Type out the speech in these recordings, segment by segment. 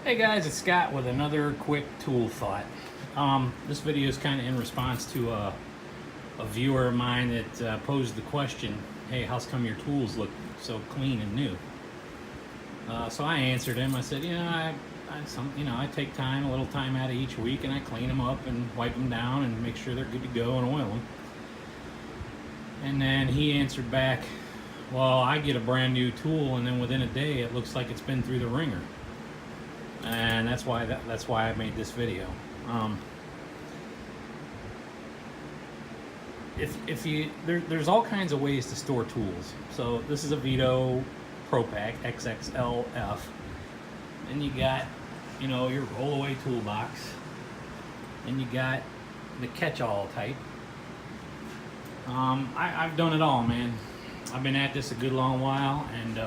Hey guys, it's Scott with another quick tool thought. This video is kind of in response to a viewer of mine that posed the question, hey, how's come your tools look so clean and new? So I answered him. I said, I take time, a little time out of each week, and I clean them up and wipe them down and make sure they're good to go and oil them. And then he answered back, well, I get a brand new tool and then within a day it looks like it's been through the ringer. And that's why I made this video. There's all kinds of ways to store tools. So this is a Veto Pro Pack XXLF, and you got your roll-away toolbox, and you got the catch-all type. I've done it all, man. I've been at this a good long while, and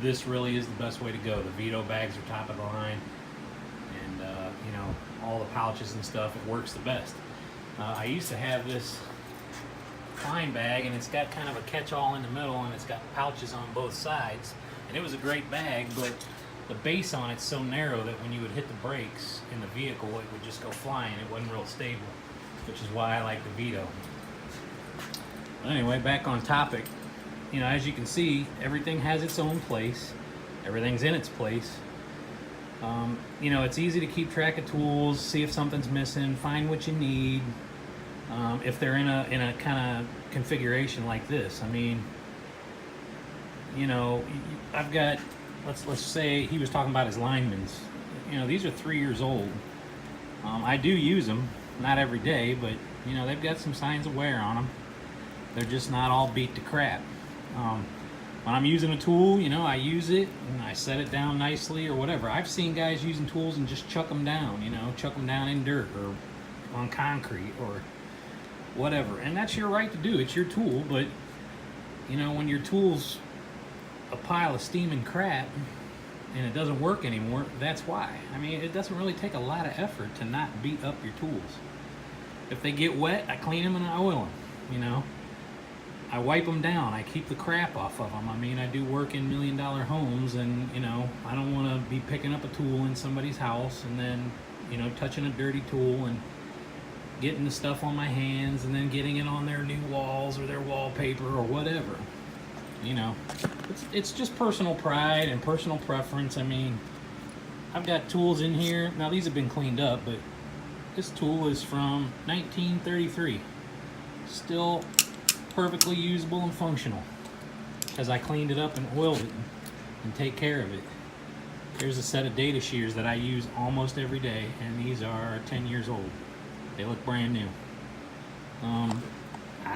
this really is the best way to go. The Veto bags are top of the line, and all the pouches and stuff, it works the best. I used to have this Klein bag, and it's got kind of a catch-all in the middle, and it's got pouches on both sides, and it was a great bag, but the base on it's so narrow that when you would hit the brakes in the vehicle, it would just go flying. It wasn't real stable, which is why I like the Veto. But anyway, back on topic. As you can see, everything has its own place. Everything's in its place. It's easy to keep track of tools, see if something's missing, find what you need. If they're in a kind of configuration like this. I've got, let's say he was talking about his linemen's. These are 3 years old. I do use them, not every day, but they've got some signs of wear on them. They're just not all beat to crap. When I'm using a tool, I use it and I set it down nicely or whatever. I've seen guys using tools and just chuck them down, chuck them down in dirt or on concrete or whatever. And that's your right to do. It's your tool, but when your tool's a pile of steaming crap and it doesn't work anymore, that's why. It doesn't really take a lot of effort to not beat up your tools. If they get wet, I clean them and I oil them, I wipe them down. I keep the crap off of them. I do work in $1 million homes, and I don't want to be picking up a tool in somebody's house and then touching a dirty tool and getting the stuff on my hands and then getting it on their new walls or their wallpaper or whatever. It's just personal pride and personal preference. I've got tools in here. Now these have been cleaned up, but this tool is from 1933. Still perfectly usable and functional because I cleaned it up and oiled it and take care of it. Here's a set of data shears that I use almost every day, and these are 10 years old. They look brand new. I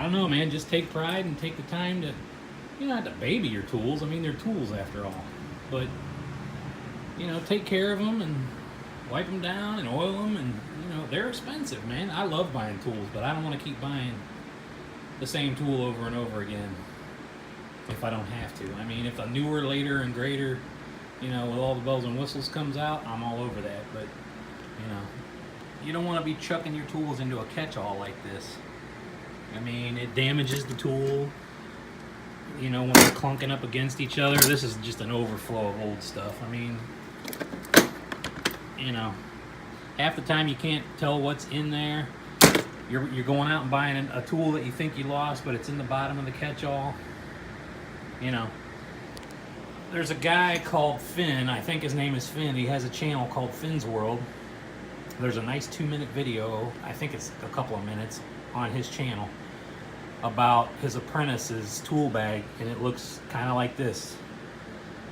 don't know, man, just take pride and take the time to, not to baby your tools. They're tools after all, but take care of them and wipe them down and oil them, and they're expensive, man. I love buying tools, but I don't want to keep buying the same tool over and over again if I don't have to. If a newer, later, and greater, with all the bells and whistles comes out, I'm all over that. But, you don't want to be chucking your tools into a catch-all like this. It damages the tool. When they're clunking up against each other, this is just an overflow of old stuff. Half the time you can't tell what's in there. You're going out and buying a tool that you think you lost, but it's in the bottom of the catch-all. There's a guy called Finn. I think his name is Finn. He has a channel called Finn's World. There's a nice 2-minute video, I think it's a couple of minutes, on his channel about his apprentice's tool bag, and it looks kind of like this.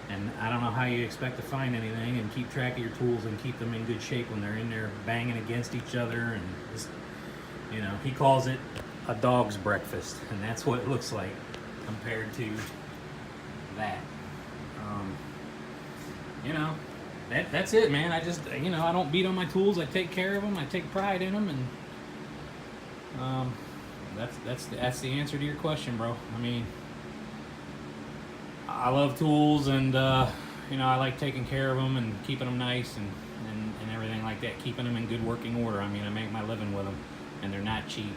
And I don't know how you expect to find anything and keep track of your tools and keep them in good shape when they're in there banging against each other and just, he calls it a dog's breakfast, and that's what it looks like compared to that. That's it, man. I just, I don't beat on my tools. I take care of them. I take pride in them, and that's the answer to your question, bro. I love tools, and I like taking care of them and keeping them nice and everything like that, keeping them in good working order. I make my living with them, and they're not cheap.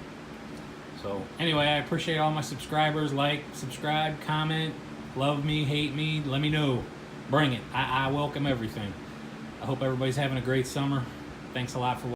So anyway, I appreciate all my subscribers. Like, subscribe, comment, love me, hate me, let me know. Bring it. I welcome everything. I hope everybody's having a great summer. Thanks a lot for